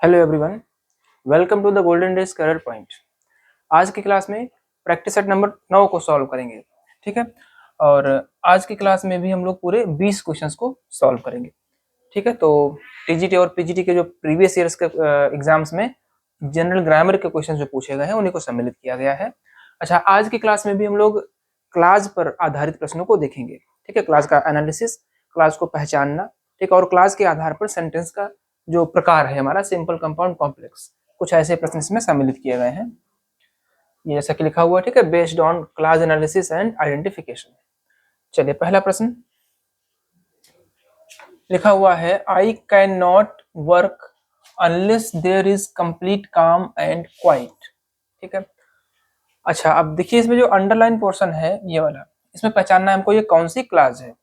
Hello everyone, welcome to the golden days career point. आज की class में practice set number 9 को solve करेंगे। ठीक है, और आज की क्लास में भी हम लोग पूरे 20 क्वेश्चंस को सॉल्व करेंगे। ठीक है, तो टीजीटी और पीजीटी के जो प्रीवियस ईयर्स के एग्जाम्स में जनरल ग्रामर के क्वेश्चन जो पूछे गए हैं उन्हीं को सम्मिलित किया गया है। अच्छा, आज की क्लास में भी हम लोग क्लास पर आधारित प्रश्नों को देखेंगे। ठीक है, क्लास का एनालिसिस, क्लास को पहचानना, ठीक, और क्लास के आधार पर सेंटेंस का जो प्रकार है हमारा सिंपल, कंपाउंड, कॉम्प्लेक्स, कुछ ऐसे प्रश्न इसमें सम्मिलित किए गए हैं। ये जैसा कि लिखा हुआ है, ठीक है, based on clause analysis and identification. चलिए, पहला प्रश्न लिखा हुआ है, I can not work unless there is complete calm and quiet. ठीक है, अच्छा, अब देखिए इसमें जो अंडरलाइन पोर्शन है ये वाला, इसमें पहचानना है हमको ये कौन सी क्लास है।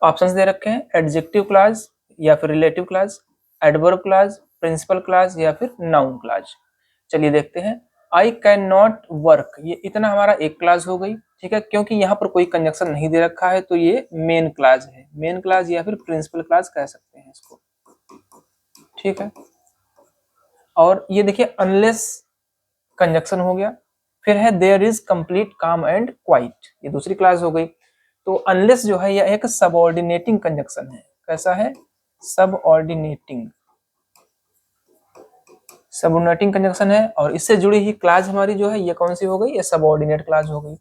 ऑप्शंस दे रखे हैं, एडजेक्टिव क्लास या फिर relative clause, adverb clause, principal clause या फिर नाउन क्लास। चलिए देखते हैं। आई कैन नॉट वर्क, ये इतना हमारा एक क्लास हो गई। ठीक है, क्योंकि यहाँ पर कोई कंजक्शन नहीं दे रखा है तो ये मेन क्लास है, मेन क्लास या फिर प्रिंसिपल क्लास कह सकते हैं इसको। ठीक है, और ये देखिए अनलेस कंजक्शन हो गया, फिर है there is complete calm and quite, ये दूसरी क्लास हो गई। तो अनलेस जो है यह एक सबऑर्डिनेटिंग कंजक्शन है। कैसा है? सबऑर्डिनेटिंग, सबऑर्डिनेटिंग कंजक्शन है, और इससे जुड़ी ही क्लास हमारी जो है ये कौन सी हो गई? ये सबऑर्डिनेट क्लास हो गई।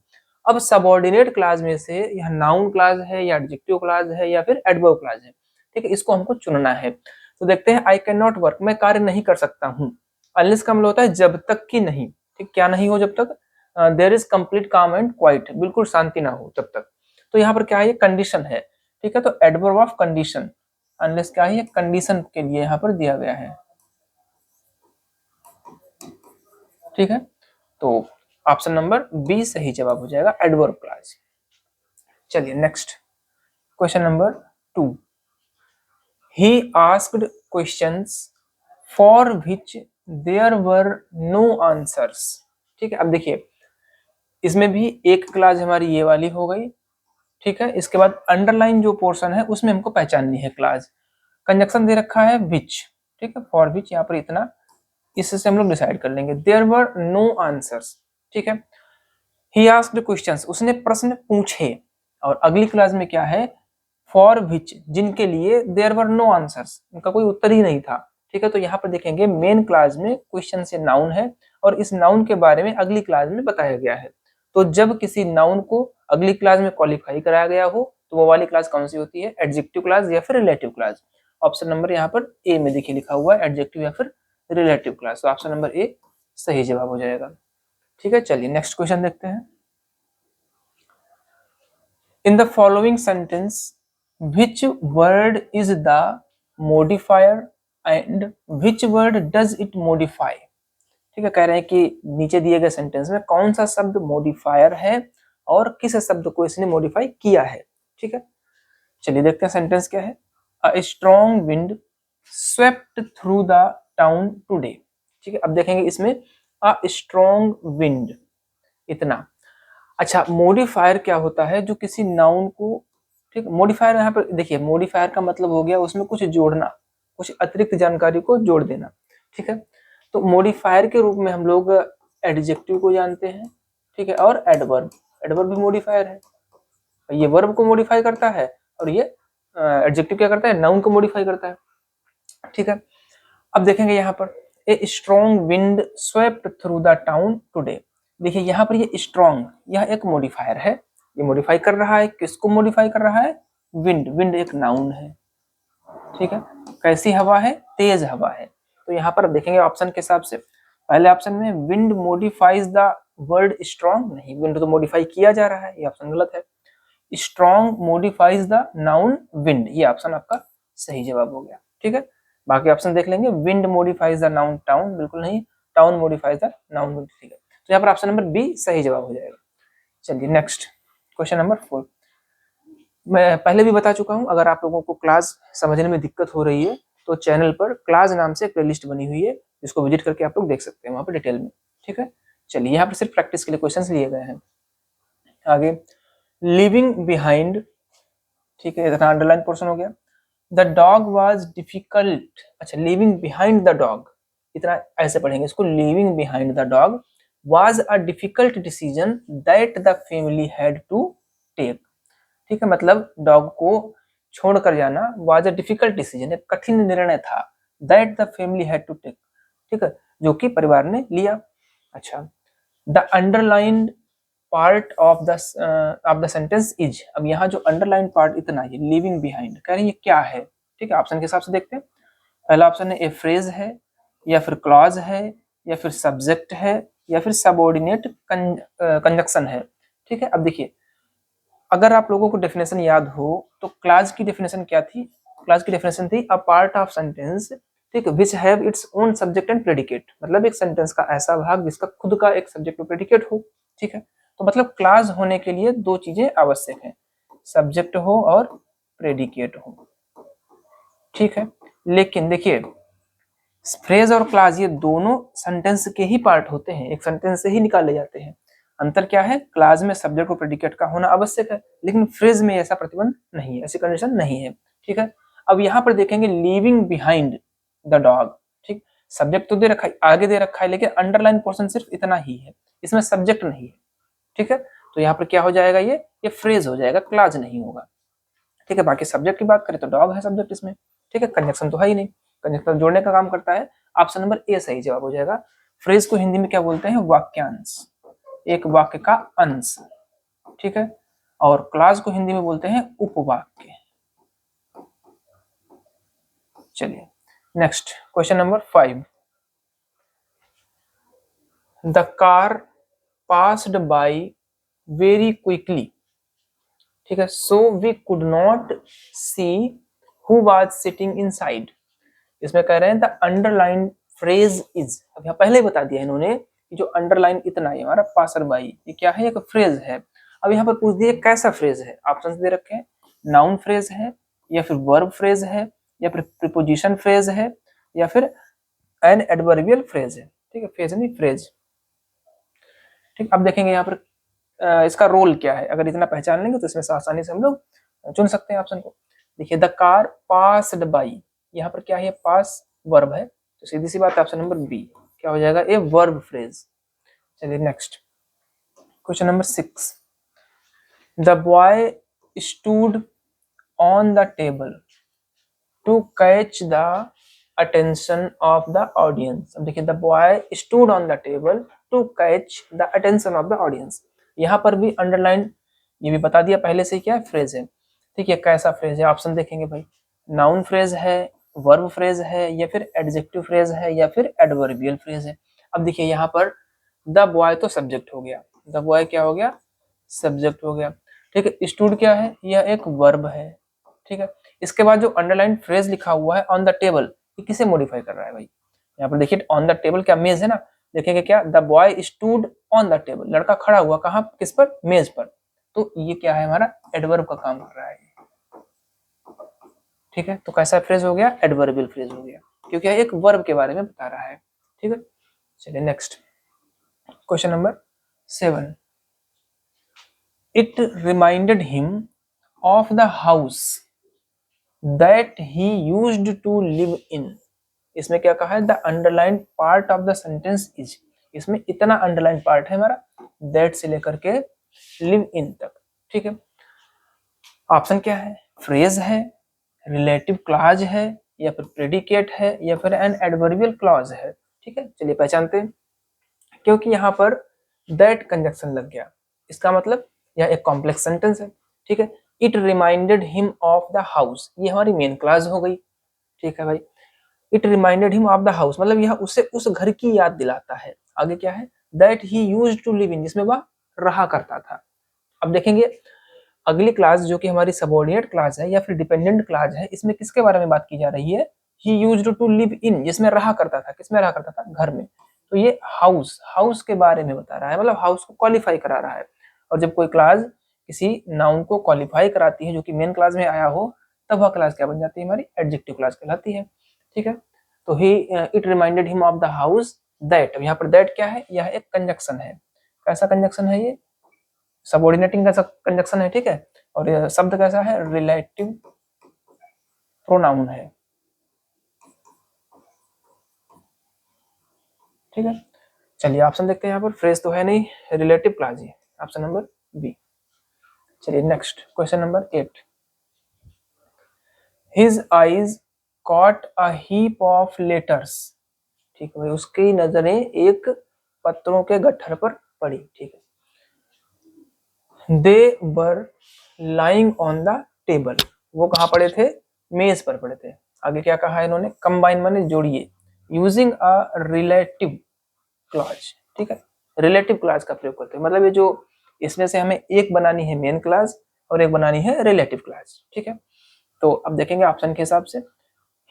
अब सबऑर्डिनेट क्लास में से यह नाउन क्लास है या एडजेक्टिव क्लास है या फिर एडवर्ब क्लास है। ठीक है, इसको हमको चुनना है। तो देखते हैं, आई कैन नॉट वर्क, मैं कार्य नहीं कर सकता हूँ। अनलेस का मतलब होता है जब तक कि नहीं। ठीक, क्या नहीं हो? जब तक there is complete calm and quite, बिल्कुल शांति ना हो तब तक। तो यहाँ पर क्या है? ये कंडीशन है। ठीक है, तो एडवर्ब ऑफ कंडीशन, अनलेस क्या है? ये कंडीशन के लिए यहाँ पर दिया गया है। ठीक है, तो ऑप्शन नंबर बी सही जवाब हो जाएगा, एडवर्ब क्लास। चलिए next, question number 2। He asked questions for which there were no answers. ठीक है, अब देखिए इसमें भी एक क्लास हमारी ये वाली हो गई। ठीक है, इसके बाद अंडरलाइन जो पोर्शन है उसमें हमको पहचाननी है क्लास। कंजक्शन दे रखा है विच। ठीक है, फॉर विच यहाँ पर इतना, इससे हम लोग डिसाइड कर लेंगे। There were no answers. ठीक है, ही आस्क्ड क्वेश्चंस, उसने प्रश्न पूछे, और अगली क्लास में क्या है? फॉर विच, जिनके लिए देयर वर नो आंसर्स, उनका कोई उत्तर ही नहीं था। ठीक है, तो यहाँ पर देखेंगे मेन क्लास में क्वेश्चन से नाउन है, और इस नाउन के बारे में अगली क्लास में बताया गया है। तो जब किसी नाउन को अगली क्लास में क्वालिफाई कराया गया हो तो वो वाली क्लास कौन सी होती है? एडजेक्टिव क्लास या फिर रिलेटिव क्लास। ऑप्शन नंबर यहाँ पर ए में देखिए लिखा हुआ है, एडजेक्टिव या फिर रिलेटिव क्लास। तो ऑप्शन नंबर ए सही जवाब हो जाएगा। ठीक है, चलिए नेक्स्ट क्वेश्चन देखते हैं। In the following sentence, which word is the modifier and which word does it modify? ठीक है, कह रहे हैं कि नीचे दिए गए सेंटेंस में कौन सा शब्द मॉडिफायर है और किस शब्द को इसने मॉडिफाई किया है। ठीक है, चलिए देखते हैं सेंटेंस क्या है। A strong wind swept through the town today. ठीक है, अब देखेंगे इसमें अ स्ट्रॉन्ग विंड, इतना। अच्छा, मॉडिफायर क्या होता है? जो किसी नाउन को, ठीक, मॉडिफायर यहाँ पर देखिए, मॉडिफायर का मतलब हो गया उसमें कुछ जोड़ना, कुछ अतिरिक्त जानकारी को जोड़ देना। ठीक है, तो मॉडिफायर के रूप में हम लोग एडजेक्टिव को जानते हैं। ठीक है, और एडवर्ब, एडवर्ब भी मॉडिफायर है। ये वर्ब को मॉडिफाई करता है और ये एडजेक्टिव क्या करता है? नाउन को मॉडिफाई करता है। ठीक है, अब देखेंगे यहाँ पर, a strong wind swept through the town today. देखिए यहाँ पर ये स्ट्रॉन्ग, यह एक मॉडिफायर है। ये मॉडिफाई कर रहा है, किसको मॉडिफाई कर रहा है? विंड, विंड एक नाउन है। ठीक है, कैसी हवा है? तेज हवा है। तो यहाँ पर देखेंगे ऑप्शन के हिसाब से, पहले ऑप्शन में wind modifies the word strong, नहीं, विंड तो मॉडिफाई किया जा रहा है, ये ऑप्शन गलत है। Strong modifies the noun wind, ये ऑप्शन आपका सही जवाब हो गया। ठीक है, बाकी ऑप्शन देख लेंगे। Wind modifies the noun town, बिल्कुल नहीं, town modifies the noun wind. ठीक है, तो यहाँ पर ऑप्शन नंबर बी सही जवाब हो जाएगा। चलिए नेक्स्ट, क्वेश्चन नंबर 4। मैं पहले भी बता चुका हूँ, अगर आप लोगों को क्लास समझने में दिक्कत हो रही है तो चैनल पर क्लास नाम से एक प्लेलिस्ट बनी हुई है, जिसको विजिट करके आप लोग देख सकते हैं वहां पर डिटेल में। ठीक है, चलिए यहाँ पर सिर्फ प्रैक्टिस के लिए क्वेश्चंस लिए गए हैं। आगे, लिविंग बिहाइंड, ठीक है, इतना अंडरलाइन पोर्शन हो गया। द डॉग वॉज डिफिकल्ट, अच्छा लिविंग बिहाइंड द डॉग, इतना ऐसे पढ़ेंगे इसको, leaving behind the dog was a difficult decision that the family had to take. ठीक है, मतलब डॉग को छोड़कर जाना वॉज अ डिफिकल्ट डिसीजन, एक कठिन निर्णय था, that the family had to take, ठीक है, जो कि परिवार ने लिया। अच्छा, the underlined part of the sentence is, अब यहाँ जो अंडरलाइन पार्ट इतना है लिविंग बिहाइंड, कह रहे हैं ये क्या है। ठीक है, ऑप्शन के हिसाब से देखते हैं। पहला ऑप्शन है ए फ्रेज है, या फिर क्लॉज है, या फिर सब्जेक्ट है, या फिर सबऑर्डिनेट कंजक्शन है। ठीक है, अब देखिए अगर आप लोगों को डेफिनेशन याद हो तो क्लास की डेफिनेशन क्या थी, क्लास की डेफिनेशन थी अ पार्ट ऑफ सेंटेंस, ठीक, which have its own subject and predicate, मतलब एक सेंटेंस का ऐसा भाग जिसका खुद का एक सब्जेक्ट और प्रेडिकेट हो। ठीक है, तो मतलब क्लास होने के लिए दो चीजें आवश्यक हैं, सब्जेक्ट हो और प्रेडिकेट हो। ठीक है, लेकिन देखिए फ्रेज और क्लास ये दोनों सेंटेंस के ही पार्ट होते हैं, एक सेंटेंस से ही निकाले जाते हैं। अंतर क्या है, क्लास में सब्जेक्ट और प्रेडिकेट का होना आवश्यक है, लेकिन फ्रेज में ऐसा प्रतिबंध नहीं है, ऐसी कंडीशन नहीं है। ठीक है, अब यहाँ पर देखेंगे लिविंग बिहाइंड द डॉग, ठीक, सब्जेक्ट तो दे रखा है, आगे दे रखा है, लेकिन अंडरलाइन पोर्शन सिर्फ इतना ही है, इसमें सब्जेक्ट नहीं है। ठीक है, तो यहाँ पर क्या हो जाएगा, ये फ्रेज हो जाएगा, क्लास नहीं होगा। ठीक है, बाकी सब्जेक्ट की बात करें तो डॉग है सब्जेक्ट इसमें। ठीक है, कंजक्शन तो है ही नहीं, कंजक्शन जोड़ने का काम करता है। ऑप्शन नंबर ए सही जवाब हो जाएगा। फ्रेज को हिंदी में क्या बोलते हैं, वाक्यांश, एक वाक्य का अंश। ठीक है, और क्लास को हिंदी में बोलते हैं उपवाक्य। चलिए next question number 5, the car passed by very quickly, ठीक है, so we could not see who was sitting inside. इसमें कह रहे हैं द अंडरलाइन फ्रेज इज, अब यहाँ पहले ही बता दिया इन्होंने कि जो अंडरलाइन इतना है हमारा पासर बाई, ये क्या है, एक फ्रेज है। अब यहाँ पर पूछ दिए कैसा फ्रेज है, ऑप्शन दे रखे हैं, नाउन फ्रेज है, या फिर वर्ब फ्रेज है, या फिर प्रीपोजिशन फ्रेज है, या फिर एन एडवर्बियल फ्रेज है। ठीक है, फ्रेज नहीं फ्रेज। ठीक, अब देखेंगे यहाँ पर इसका रोल क्या है, अगर इतना पहचान लेंगे तो इसमें से आसानी से हम लोग चुन सकते हैं ऑप्शन को। देखिए द कार पास्ड बाई, यहाँ पर क्या है, पास वर्ब है, तो सीधी सी बात ऑप्शन नंबर बी क्या हो जाएगा, ए वर्ब फ्रेज। चलिए next question number 6, the boy stood on the table to catch the attention of the audience. अब देखिए the boy stood on the table to catch the attention of the audience, यहाँ पर भी underline, ये भी बता दिया पहले से क्या फ्रेज है। ठीक है, कैसा फ्रेज है, ऑप्शन देखेंगे भाई, नाउन फ्रेज है, वर्ब फ्रेज है, या फिर एडजेक्टिव फ्रेज है, या फिर एडवर्बियल फ्रेज है। अब देखिए यहाँ पर द बॉय तो सब्जेक्ट हो गया, द बॉय क्या हो गया, सब्जेक्ट हो गया। ठीक है, स्टूड क्या है, यह एक वर्ब है। ठीक है, इसके बाद जो अंडरलाइन फ्रेज लिखा हुआ है ऑन द टेबल, ये किसे मॉडिफाई कर रहा है भाई, यहाँ पर देखिए ऑन द टेबल क्या मेज है ना, देखेंगे क्या, the boy stood on the table, लड़का खड़ा हुआ कहाँ, किस पर, मेज पर, तो ये क्या है हमारा एडवर्ब का काम कर रहा है। ठीक है, तो कैसा फ्रेज हो गया, एडवर्बियल फ्रेज हो गया, क्योंकि एक वर्ब के बारे में बता रहा है। ठीक है, चलिए next question number 7, it reminded him of the house that he used to live in. इसमें क्या कहा है, the underline part of the sentence is, इसमें इतना अंडरलाइन पार्ट है हमारा, दैट से लेकर के लिव इन तक। ठीक है, ऑप्शन क्या है, फ्रेज है, रिलेटिव क्लॉज है, या फिर प्रेडिकेट है, या फिर एन एडवर्बियल क्लॉज है। ठीक है, चलिए पहचानते हैं, क्योंकि यहाँ पर दैट कंजक्शन लग गया, इसका मतलब यह एक कॉम्प्लेक्स सेंटेंस है। ठीक है, it reminded him of the house, ये हमारी मेन क्लॉज हो गई। ठीक है भाई, it reminded him of the house, मतलब यह उसे उस घर की याद दिलाता है। आगे क्या है, that he used to live in, जिसमें वह रहा करता था। अब देखेंगे अगली क्लास जो कि हमारी सबऑर्डिनेट क्लास है या फिर डिपेंडेंट क्लास है, इसमें किसके बारे में बात की जा रही है, he used to live in, जिसमें रहा करता था, किसमें रहा करता था, घर में। तो ये हाउस, हाउस के बारे में बता रहा है, मतलब हाउस को क्वालिफाई करा रहा है। और जब कोई क्लास किसी नाउन को क्वालिफाई कराती है जो कि मेन क्लास में आया हो, तब वह क्लास क्या बन जाती है, हमारी एडजेक्टिव क्लास कहलाती है। ठीक है, तो he it reminded him of the house that, अब यहाँ पर दैट क्या है, यह एक कंजक्शन है। कैसा कंजक्शन है, ये सबऑर्डिनेटिंग का कंजक्शन है। ठीक है, और यह शब्द कैसा है, रिलेटिव प्रोनाउन है। ठीक है, चलिए ऑप्शन देखते हैं। यहाँ पर फ्रेज तो है नहीं, रिलेटिव क्लॉज है, ऑप्शन नंबर बी। चलिए next question number 8। His eyes caught a heap of letters. ठीक है भाई, उसकी नजरें एक पत्रों के गट्ठर पर पड़ी। ठीक है, they were lying on the table. वो कहाँ पड़े थे? मेज पर पड़े थे। आगे क्या कहा है इन्होंने? कंबाइन माने जोड़िए, यूजिंग अ रिलेटिव क्लॉज। ठीक है, रिलेटिव क्लॉज का प्रयोग करते हैं। मतलब ये जो इसमें से हमें एक बनानी है मेन क्लॉज और एक बनानी है रिलेटिव क्लॉज। ठीक है, तो अब देखेंगे ऑप्शन के हिसाब से।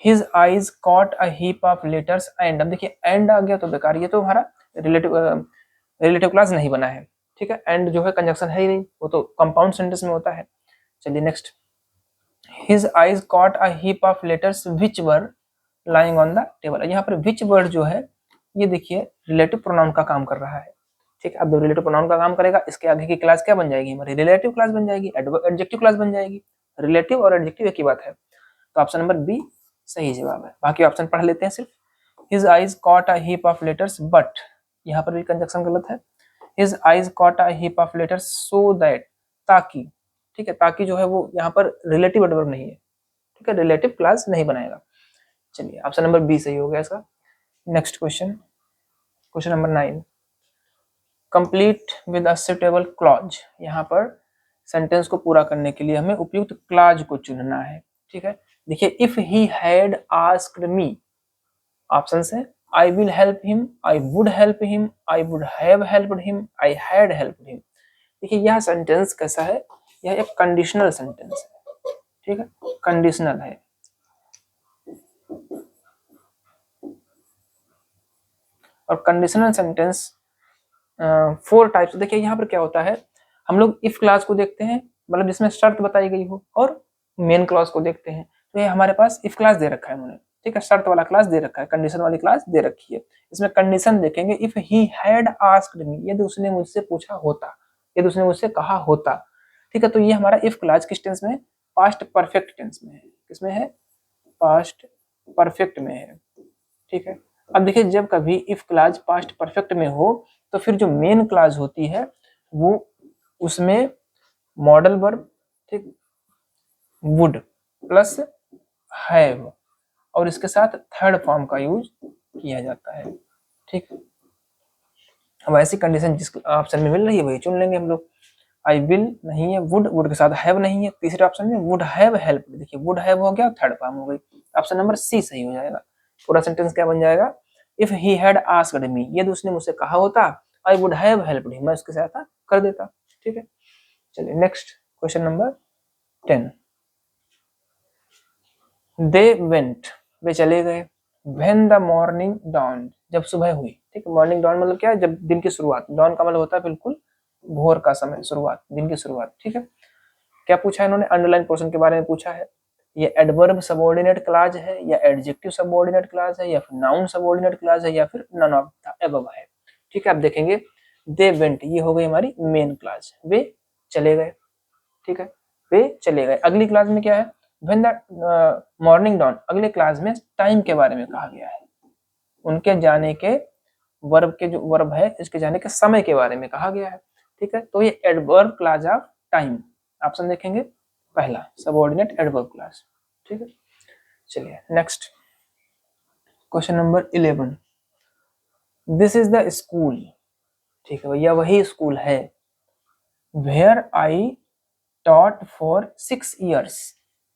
His eyes caught a heap of letters and. अब देखिए एंड आ गया तो बेकार, ये तो हमारा रिलेटिव क्लॉज नहीं बना है। ठीक है, एंड जो है कंजक्शन है ही नहीं, वो तो कंपाउंड सेंटेंस में होता है। चलिए next. His eyes caught a heap of letters which were lying on the table. यहाँ पर विच वर्ड जो है ये देखिए रिलेटिव प्रोनाउन का काम कर रहा है। ठीक है, अब जब रिलेटिव प्रोनाउन का काम करेगा इसके आगे की क्लास क्या बन जाएगी? हमारी रिलेटिव क्लास बन जाएगी, एडजेक्टिव क्लास बन जाएगी। रिलेटिव और एडजेक्टिव एक ही बात है, तो ऑप्शन नंबर बी सही जवाब है। बाकी ऑप्शन पढ़ लेते हैं सिर्फ। His eyes caught a heap of letters but, यहाँ पर भी कंजक्शन गलत है। His eyes caught a heap of letters so that, ताकि। ठीक है, ताकि जो है वो यहाँ पर रिलेटिव एडवर्ब नहीं है। ठीक है, रिलेटिव क्लास नहीं बनाएगा। चलिए ऑप्शन नंबर बी सही हो गया इसका। Next question, question number 9। Complete with a suitable clause. यहाँ पर सेंटेंस को पूरा करने के लिए हमें उपयुक्त क्लॉज को चुनना है। ठीक है, देखिए if he had asked me, option है I will help him, I would help him, I would have helped him, I had helped him. देखिए यह सेंटेंस कैसा है? यह एक कंडीशनल सेंटेंस है। ठीक है, कंडीशनल है। और कंडीशनल सेंटेंस 4 टाइप्स। देखिए यहाँ पर क्या होता है, हम लोग इफ क्लॉज को देखते हैं, मतलब जिसमें शर्त बताई गई हो, और मेन क्लॉज को देखते हैं। तो ये हमारे पास इफ क्लॉज दे रखा है उन्होंने। ठीक है, शर्त वाला क्लॉज दे रखा है, कंडीशन वाली क्लॉज दे रखी है। इसमें कंडीशन देखेंगे, if he had asked me, यदि उसने मुझसे पूछा होता, यदि उसने मुझसे कहा होता। ठीक है, तो ये हमारा इफ क्लॉज किस टेंस में है? पास्ट परफेक्ट टेंस में है। किसमें है? पास्ट परफेक्ट में है। ठीक है, अब देखिए जब कभी इफ क्लॉज पास्ट परफेक्ट में हो तो फिर जो मेन क्लॉज होती है वो उसमें मॉडल वर्ब, ठीक, वुड प्लस हैव और इसके साथ थर्ड फॉर्म का यूज किया जाता है। ठीक, अब ऐसी कंडीशन जिस ऑप्शन में मिल रही है वही चुन लेंगे हम लोग। आई विल नहीं है, वुड, वुड के साथ हैव नहीं है। तीसरे ऑप्शन में वुड हैव हेल्प, देखिए वुड हैव हो गया, थर्ड फॉर्म हो गई। ऑप्शन नंबर सी सही हो जाएगा। पूरा सेंटेंस क्या बन जाएगा? If he had asked me, यदि उसने मुझसे कहा होता, I would have helped him, मैं उसकी सहायता कर देता। ठीक है, चलिए next question number 10। They went, वे चले गए। व्हेन द मॉर्निंग dawned, जब सुबह हुई। ठीक है, मॉर्निंग dawn मतलब क्या है? जब दिन की शुरुआत। dawn का मतलब होता है बिल्कुल भोर का समय, शुरुआत, दिन की शुरुआत। ठीक है, क्या पूछा है इन्होंने? अंडरलाइन पोर्शन के बारे में पूछा है। ये एडवर्ब सबऑर्डिनेट क्लॉज है या एडजेक्टिव सबऑर्डिनेट क्लॉज है या फिर नाउन सबऑर्डिनेट क्लॉज है या फिर नन ऑफ द अबव है। ठीक है, आप देखेंगे दे वेंट, ये हो गई हमारी मेन क्लॉज, वे चले गए। ठीक है, वे चले गए। अगली क्लास में क्या है? व्हेन द मॉर्निंग dawn, अगले क्लास में टाइम के बारे में कहा गया है। उनके जाने के वर्ब के जो वर्ब है इसके जाने के समय के बारे में कहा गया है। ठीक है, तो ये adverb clause of time. Option देखेंगे पहला, सबऑर्डिनेट एडवर्ब क्लॉज। ठीक है, चलिए next question number 11। This is the school. ठीक है भैया, वही स्कूल है। Where I taught for 6 years।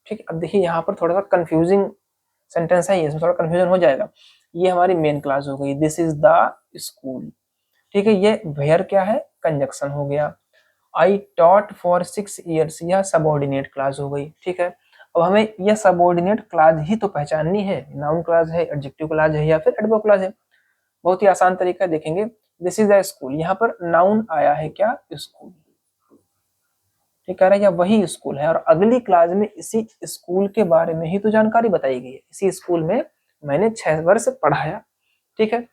ठीक है, अब देखिए यहाँ पर थोड़ा सा कंफ्यूजिंग सेंटेंस है, इसमें थोड़ा कंफ्यूजन हो जाएगा। ये हमारी मेन क्लास हो गई, दिस इज द स्कूल। ठीक है, ये वेयर क्या है? कंजक्शन हो गया। आई टॉट फॉर 6 years, यह सबऑर्डिनेट क्लास हो गई। ठीक है, अब हमें यह सबऑर्डिनेट क्लास ही तो पहचाननी है, नाउन क्लास है, एडजेक्टिव क्लास है या फिर एडवर्ब क्लास है। बहुत ही आसान तरीका देखेंगे, दिस इज द स्कूल, यहाँ पर नाउन आया है क्या? स्कूल। ठीक कह रहा है, या वही स्कूल है। और अगली क्लास में इसी स्कूल के बारे में ही तो जानकारी बताई गई है। इसी स्कूल में मैंने 6 वर्ष पढ़ाया। ठीक है,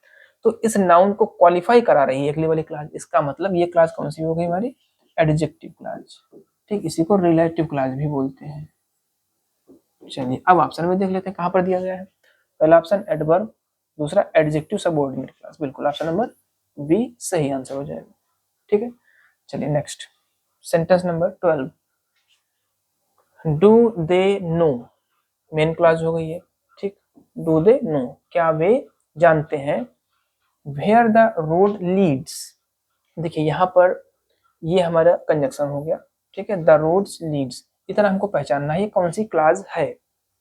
तो इस नाउन को क्वालिफाई करा रही है अगली वाली क्लास। इसका मतलब ये क्लास कौन सी हो गई हमारी? Adjective class. ठीक, इसी को रिलेटिव क्लास भी बोलते हैं। चलिए अब ऑप्शन में देख लेते हैं कहाँ पर दिया गया है। पहला ऑप्शन एडवर्ब, दूसरा एडजेक्टिव सबऑर्डिनेट क्लास, बिल्कुल ऑप्शन नंबर बी सही आंसर हो जाएगा। ठीक है, चलिए next sentence number 12, do they know, main class हो गई है। ठीक, डू दे नो, क्या वे जानते हैं, वेयर द रोड लीड्स, देखिए यहाँ पर ये हमारा कंजक्शन हो गया। ठीक है, द रोड्स लीड्स, इतना हमको पहचानना है ये कौन सी क्लास है।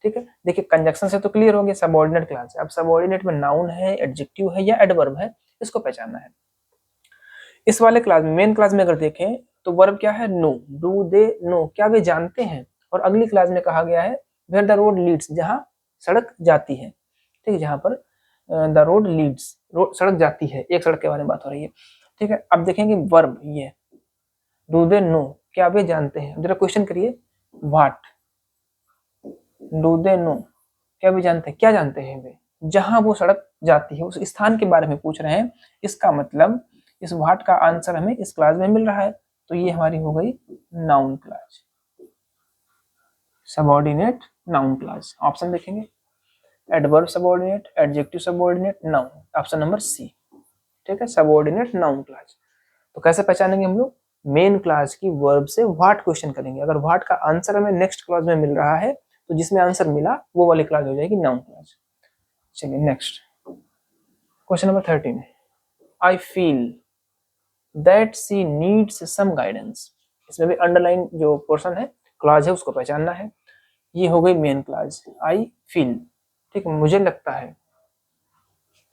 ठीक है, देखिए कंजक्शन से तो क्लियर हो गया सबऑर्डिनेट क्लास है। अब सबऑर्डिनेट में नाउन है, एडजेक्टिव है या एडवर्ब है, इसको पहचानना है। इस वाले क्लास में, मेन क्लास में अगर देखें तो वर्ब क्या है, नो, डू दे नो, क्या वे जानते हैं। और अगली क्लास में कहा गया है वेयर द रोड लीड्स, जहां सड़क जाती है। ठीक है, जहां पर द रोड लीड्स, रोड सड़क जाती है, एक सड़क के बारे में बात हो रही है। ठीक है, अब देखेंगे वर्ब ये डू दे नो, क्या वे जानते हैं। जरा क्वेश्चन करिए, व्हाट, डू दे नो, क्या वे जानते हैं, क्या जानते हैं वे, जहां वो सड़क जाती है, उस स्थान के बारे में पूछ रहे हैं। इसका मतलब इस व्हाट का आंसर हमें इस क्लास में मिल रहा है, तो ये हमारी हो गई noun class, subordinate noun class. Option देखेंगे, adverb subordinate, adjective subordinate, noun, option number C. ठीक है, सबऑर्डिनेट नाउन क्लास। तो कैसे पहचानेंगे हम लोग, मेन क्लास की वर्ब से व्हाट क्वेश्चन करेंगे। अगर व्हाट का आंसर हमें नेक्स्ट क्लास में मिल रहा है तो जिसमें आंसर मिला वो वाली क्लास हो जाएगी नाउन क्लास। चलिए next question number 13, I feel that she needs some guidance, इसमें भी अंडरलाइन जो पोर्शन है क्लास है उसको पहचानना है। ये हो गई मेन क्लास, आई फील। ठीक, मुझे लगता है,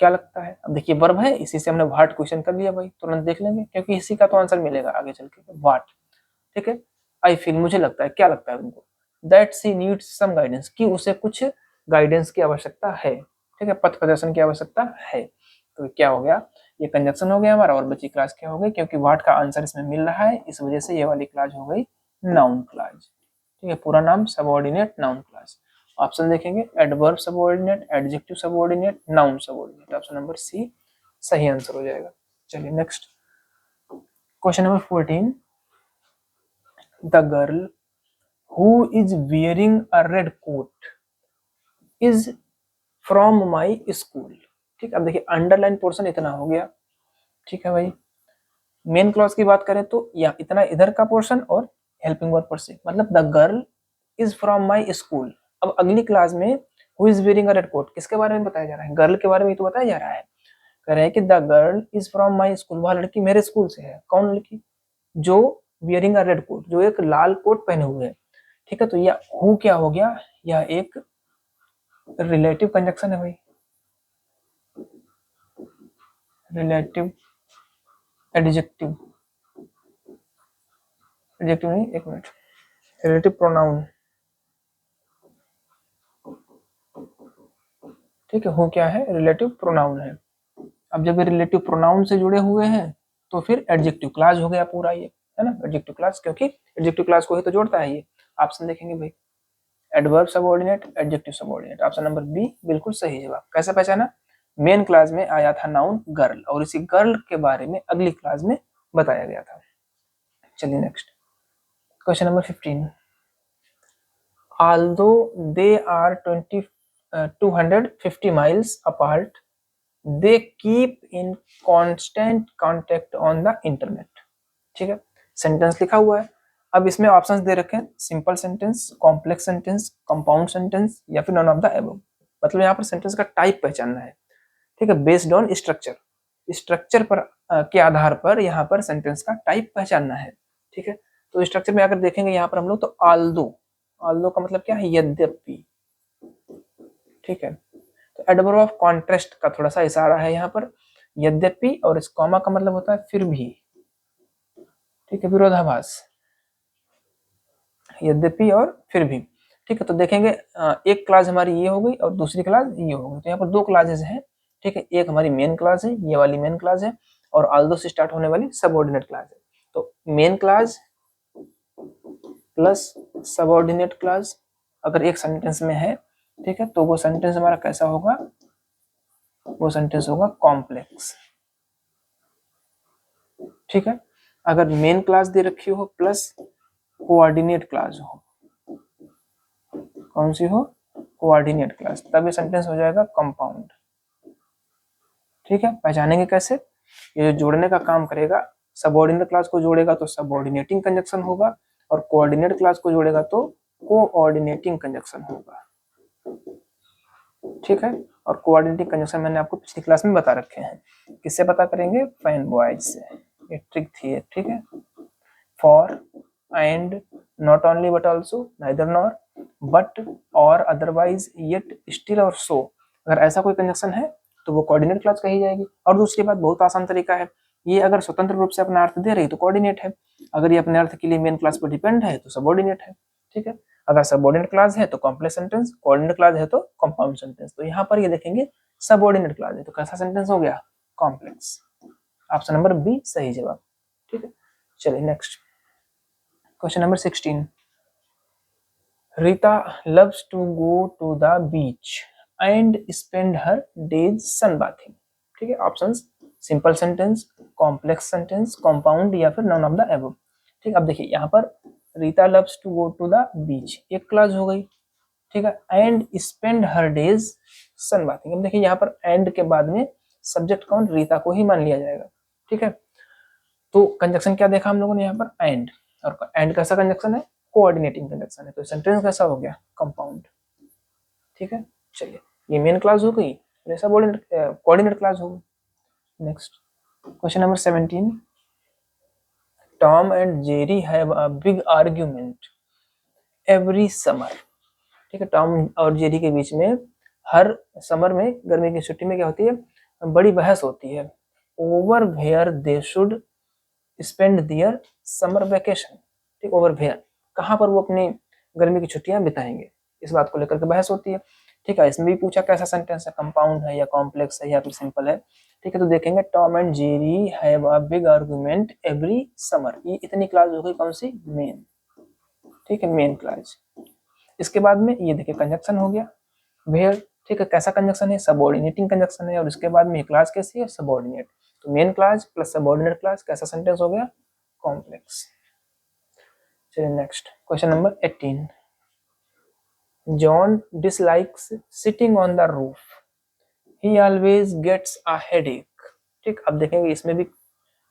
क्या लगता है। अब देखिए वर्ब है, इसी से हमने व्हाट क्वेश्चन कर लिया भाई, तुरंत देख लेंगे क्योंकि इसी का तो आंसर मिलेगा आगे चल के, व्हाट। ठीक है, आई फील, मुझे लगता है, क्या लगता है उनको, that she needs some guidance, कि उसे कुछ गाइडेंस की आवश्यकता है। ठीक है, पथ प्रदर्शन की आवश्यकता है। तो क्या हो गया, ये कंजक्शन हो गया हमारा, और बची क्लास क्या हो गई, क्योंकि व्हाट का आंसर इसमें मिल रहा है इस वजह से ये वाली क्लास हो गई नाउन क्लास। ठीक है, पूरा नाम सबऑर्डिनेट नाउन क्लास। ऑप्शन देखेंगे, adverb subordinate, adjective subordinate, noun subordinate, option number C सही आंसर हो जाएगा। चलिए next question number 14, the girl who is wearing a red coat is from my school। ठीक, अब देखिए अंडरलाइन पोर्शन इतना हो गया। ठीक है भाई, मेन क्लॉज की बात करें तो या इतना इधर का पोर्शन और हेल्पिंग वर्ब पर से, मतलब the girl is from my school. अब अगली क्लास में who is wearing a red coat, किसके बारे में बताया जा रहा है, गर्ल के बारे में तो बताया जा रहा है। कह रहे हैं कि the girl is from my school, वह लड़की मेरे स्कूल से है। कौन लड़की, जो वियरिंग अ रेड कोट, जो एक लाल कोट पहने हुए है। ठीक है, तो यह हु क्या हो गया, यह एक रिलेटिव कंजक्शन है भाई, रिलेटिव एडजेक्टिव, एडजेक्टिव नहीं, एक मिनट, रिलेटिव प्रोनाउन। ठीक है, हु क्या है, रिलेटिव प्रोनाउन है। अब जब ये रिलेटिव प्रोनाउन से जुड़े हुए हैं तो फिर एडजेक्टिव क्लास हो गया पूरा ये, है ना, एडजेक्टिव क्लास, क्योंकि एडजेक्टिव क्लास को ही तो जोड़ता है ये। ऑप्शन देखेंगे भाई, adverb subordinate, adjective subordinate, option number B बिल्कुल सही जवाब। कैसे पहचाना, मेन क्लास में आया था नाउन गर्ल, और इसी गर्ल के बारे में अगली क्लास में बताया गया था। चलिए next question number 15, although they are 250 miles apart they keep in constant contact on the internet। ठीक है, सेंटेंस लिखा हुआ है। अब इसमें ऑप्शंस दे रखे हैं, simple sentence, complex sentence, compound sentence या फिर नॉन ऑफ द अबव। मतलब यहाँ पर सेंटेंस का टाइप पहचानना है। ठीक है, बेस्ड ऑन स्ट्रक्चर, स्ट्रक्चर पर के आधार पर यहाँ पर सेंटेंस का टाइप पहचानना है। ठीक है, तो स्ट्रक्चर में अगर देखेंगे यहाँ पर हम लोग, तो आल्दो, आल्दो का मतलब क्या है, यद्यपि। ठीक है, तो एडवर्ब ऑफ कॉन्ट्रास्ट का थोड़ा सा इशारा है यहाँ पर, यद्यपि, और इस कॉमा का मतलब होता है फिर भी। ठीक है, विरोधाभास, यद्यपि और फिर भी। ठीक है, तो देखेंगे एक क्लास हमारी ये हो गई और दूसरी क्लास ये हो गई, तो यहाँ पर दो क्लासेस हैं। ठीक है, एक हमारी मेन क्लास है, ये वाली मेन क्लास है, और आल्दो से स्टार्ट होने वाली सबऑर्डिनेट क्लास है। तो main clause plus subordinate class अगर एक सेंटेंस में है, ठीक है, तो वो सेंटेंस हमारा कैसा होगा, वो सेंटेंस होगा कॉम्प्लेक्स। ठीक है, अगर मेन क्लास दे रखी हो प्लस कोऑर्डिनेट क्लास हो, कौन सी हो, कोऑर्डिनेट क्लास, तब ये सेंटेंस हो जाएगा कंपाउंड। ठीक है, पहचानेंगे कैसे, ये जो जोड़ने का काम करेगा, सबऑर्डिनेट क्लास को जोड़ेगा तो सबऑर्डिनेटिंग कंजक्शन होगा, और कोऑर्डिनेट क्लास को जोड़ेगा तो कोऑर्डिनेटिंग कंजक्शन होगा। ठीक है, और कोऑर्डिनेटिंग कंजक्शन मैंने आपको पिछली क्लास में बता रखे हैं, किससे पता करेंगे, फैन बॉयज से, ये ट्रिक थी ये। ठीक है, for, and, not only but also, neither nor, but, और, अदरवाइज, येट, स्टिल और सो, अगर ऐसा कोई कंजक्शन है तो वो कोऑर्डिनेट क्लास कही जाएगी। और दूसरी बात, बहुत आसान तरीका है, ये अगर स्वतंत्र रूप से अपना अर्थ दे रही तो कोऑर्डिनेट है, अगर ये अपने अर्थ के लिए मेन क्लास पर डिपेंड है तो सबऑर्डिनेट है। ठीक है, अगर सबऑर्डिनेट क्लास है तो कॉम्प्लेक्स सेंटेंस, कोऑर्डिनेट क्लास है तो कंपाउंड सेंटेंस। तो यहाँ पर ये देखेंगे सबऑर्डिनेट क्लास है तो कैसा सेंटेंस हो गया, कॉम्प्लेक्स। ऑप्शन नंबर बी सही जवाब। ठीक है, चलिए next question number 16। Rita loves to go to the beach and spend her days sunbathing। ठीक है, options, simple sentence, complex sentence, compound या फिर नॉन ऑफ द एबव। ठीक है, अब देखिए यहाँ पर Rita loves to go to the beach एक क्लास हो गई। ठीक है, and spend her days sunbathing. अब देखिए यहाँ पर एंड के बाद में सब्जेक्ट कौन, रीता को ही मान लिया जाएगा। ठीक है, तो कंजक्शन क्या देखा हम लोगों ने यहाँ पर, एंड, और एंड कैसा कंजक्शन है, कोऑर्डिनेटिंग कंजक्शन है, तो सेंटेंस कैसा हो गया, कंपाउंड। ठीक है, चलिए ये मेन क्लास हो गई, ऐसा कोऑर्डिनेट क्लास हो गई। Next question number 17। Tom and Jerry have a big argument every summer. ठीक है, टॉम और जेरी के बीच में हर समर में, गर्मी की छुट्टी में क्या होती है, बड़ी बहस होती है, over where they should spend their summer vacation. ठीक, ओवर वेयर, कहाँ पर वो अपनी गर्मी की छुट्टियां बिताएंगे, इस बात को लेकर के बहस होती है। ठीक है, इसमें भी पूछा कैसा सेंटेंस है, कंपाउंड है या कॉम्प्लेक्स है या फिर सिंपल है। ठीक है, तो देखेंगे Tom and Jerry have a big argument every summer, ये इतनी क्लास हो गई कौन सी, मेन। ठीक है, मेन क्लास। इसके बाद में ये देखिए कंजक्शन हो गया, वेयर। ठीक है, कैसा कंजक्शन है, सबऑर्डिनेटिंग कंजक्शन है, और इसके बाद में क्लास कैसी है, सबऑर्डिनेट। तो main clause plus subordinate clause कैसा सेंटेंस हो गया, कॉम्प्लेक्स। चलिए next question number 18। John dislikes sitting on the roof, he always gets a headache. ठीक, अब देखेंगे इसमें भी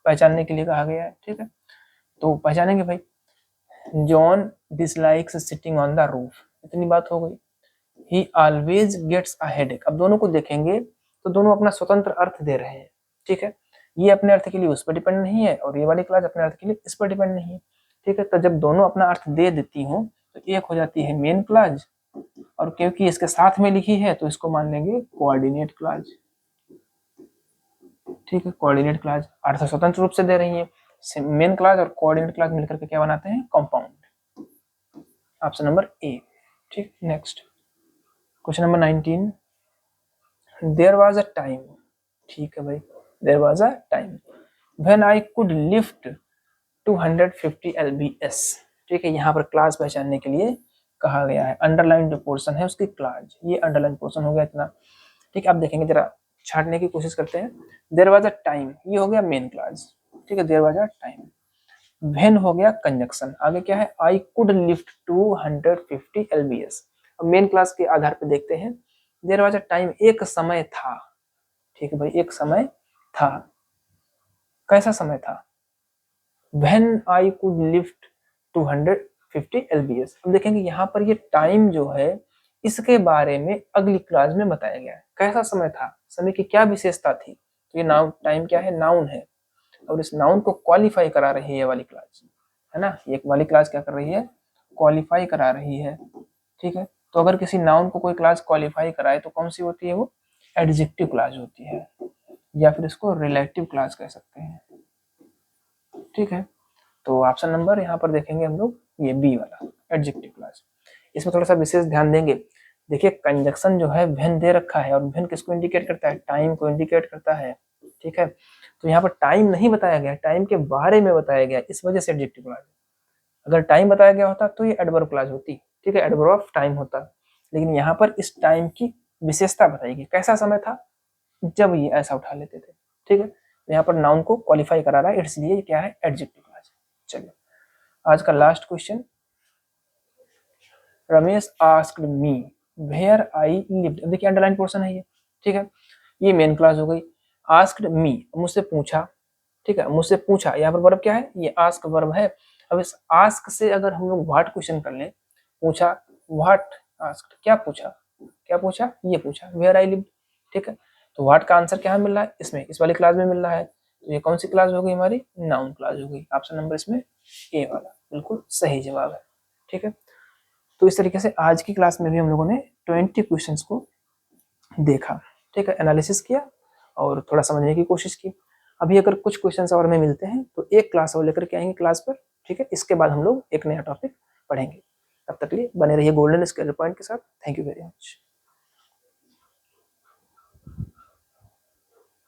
पहचानने के लिए कहा गया है। ठीक है, तो पहचानेंगे भाई, John dislikes sitting on the roof, इतनी बात हो गई। He always gets a headache, अब दोनों को देखेंगे तो दोनों अपना स्वतंत्र अर्थ दे रहे हैं। ठीक है, ये अपने अर्थ के लिए उस पर डिपेंड नहीं है, और ये वाली क्लास अपने अर्थ के लिए इस पर डिपेंड नहीं है। ठीक है, तो जब दोनों अपना अर्थ दे देती हूँ तो एक हो जाती है मेन क्लास, और क्योंकि इसके साथ में लिखी है तो इसको मान लेंगे कोऑर्डिनेट क्लास। ठीक है, कोऑर्डिनेट क्लास अर्थ स्वतंत्र रूप से दे रही है, मेन क्लास और कोऑर्डिनेट क्लास मिलकर के क्या बनाते हैं, कंपाउंड। Option number A. ठीक, next question number 19। There was a time, ठीक है भाई, there was a time when I could lift 250 lbs। ठीक है, यहाँ पर क्लास पहचानने के लिए कहा गया है, अंडरलाइन जो पोर्शन है उसकी क्लास, ये अंडरलाइन पोर्शन हो गया इतना। ठीक है, आप देखेंगे जरा छाटने की कोशिश करते हैं, देयर वाज अ टाइम, ये हो गया मेन क्लास। ठीक है, there was a time, when हो गया कंजक्शन, आगे क्या है, आई कुड लिफ्ट 250 lbs। अब मेन क्लास के आधार पे देखते हैं, देयर वाज अ टाइम, एक समय था। ठीक है भाई, एक समय था, कैसा समय था, when I could lift 250 lbs। अब देखेंगे यहाँ पर ये टाइम जो है इसके बारे में अगली क्लास में बताया गया है, कैसा समय था, समय की क्या विशेषता थी। तो ये नाउन, टाइम क्या है, नाउन है, और इस नाउन को क्वालिफाई करा रही है ये वाली क्लास, है ना, ये वाली क्लास क्या कर रही है, क्वालिफाई करा रही है। ठीक है, तो अगर किसी नाउन को कोई क्लास क्वालिफाई कराए तो कौन सी होती है, वो एडजेक्टिव क्लास होती है, या फिर इसको रिलेटिव क्लास कह सकते हैं। ठीक है, तो ऑप्शन नंबर यहाँ पर देखेंगे हम लोग, ये बी वाला एडजेक्टिव क्लास। इसमें थोड़ा सा विशेष ध्यान देंगे, देखिए कंजक्शन जो है व्हेन दे रखा है, और व्हेन किसको इंडिकेट करता है, टाइम को इंडिकेट करता है। ठीक है, तो यहाँ पर टाइम नहीं बताया गया, टाइम के बारे में बताया गया, इस वजह से एडजेक्टिव क्लास। अगर टाइम बताया गया होता तो ये एडवर्ब क्लास होती। ठीक है, एडवर्ब ऑफ टाइम होता, लेकिन यहाँ पर इस टाइम की विशेषता बताएगी, कैसा समय था जब ये ऐसा उठा लेते थे। ठीक है, यहाँ पर नाउन को क्वालिफाई करा रहा है, इसलिए क्या है, एडजेक्टिव क्लास। चलिए आज का last question, Ramesh asked me where I lived. अब देखिए अंडरलाइन पोर्शन है ये, ठीक है, ये मेन क्लास हो गई। आस्क्ड मी, मुझसे पूछा, ठीक है, मुझसे पूछा, यहाँ पर वर्ब क्या है, ये आस्क वर्ब है। अब इस आस्क से अगर हम लोग व्हाट क्वेश्चन कर लें, पूछा, व्हाट आस्क्ड, क्या पूछा, क्या पूछा, ये पूछा, वेयर आई लिव्ड, ठीक है। तो व्हाट का आंसर क्या मिल रहा है, इसमें, इस वाली क्लास में मिल रहा है। तो ये कौन सी क्लास हो गई हमारी, नाउन क्लास हो गई। ऑप्शन नंबर इसमें ए वाला बिल्कुल सही जवाब है, ठीक है। तो इस तरीके से आज की क्लास में भी हम लोगों ने 20 क्वेश्चंस को देखा, ठीक है, एनालिसिस किया और थोड़ा समझने की कोशिश की। अभी अगर कुछ क्वेश्चंस और में मिलते हैं तो एक क्लास और लेकर के आएंगे क्लास पर, ठीक है। इसके बाद हम लोग एक नया टॉपिक पढ़ेंगे। तब तक के लिए बने रहिए गोल्डन स्केलर पॉइंट के साथ। Thank you very much.